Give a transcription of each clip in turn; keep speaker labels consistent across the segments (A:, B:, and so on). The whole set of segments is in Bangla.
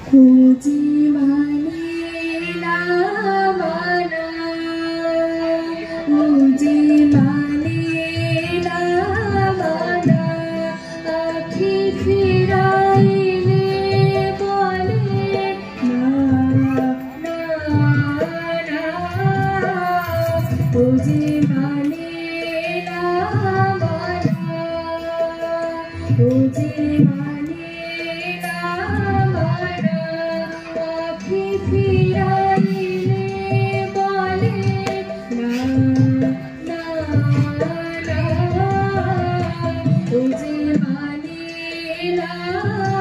A: খুঁজি মানে না মানা, খুঁজি মানে না মানা, আখি ফিরাইলে বলে না না না, খুঁজি মানে না মানা, খুঁজি মানে না মানা, আখি ফিরাইলে বলে না না না, খুঁজি মানে না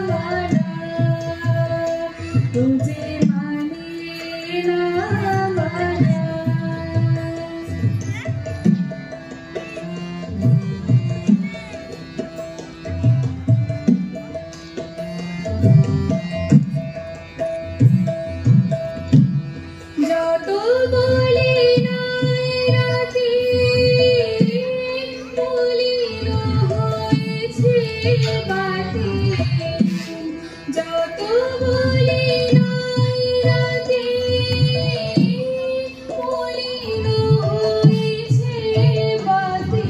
A: মানা, খুঁজি মানে না মানা। যত বলি নাই রাতে মলিন হয়েছে বাতি, যত বলি নাই রাতে মলিন হয়েছে বাতি,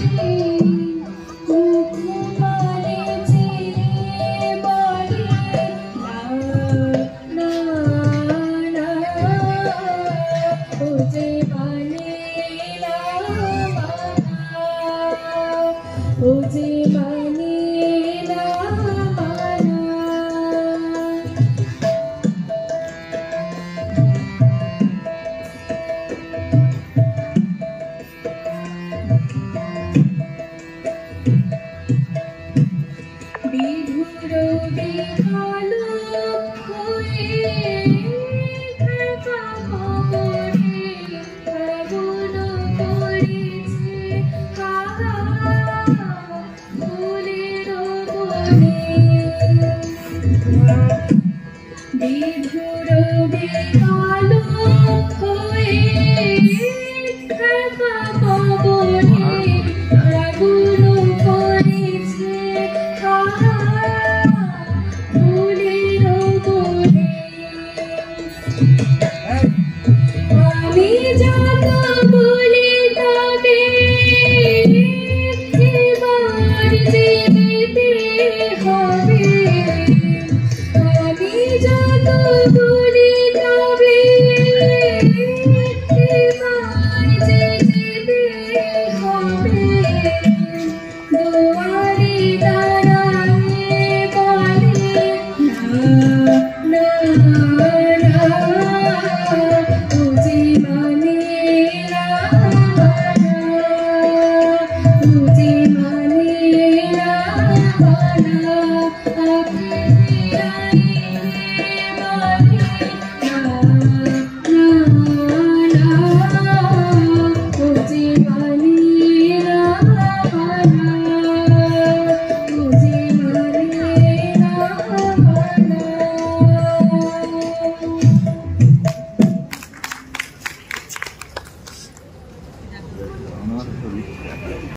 A: মুখ মানে চেয়ে বলে না না না, খুঁজি মানে না মানা, খুঁজি মানে না মানা। বিধুর বিকালো হয়ে থাকা খবরে ফাগুন পড়েছে কাহা ফুলের বনে, বিধুর বিকালো হয়ে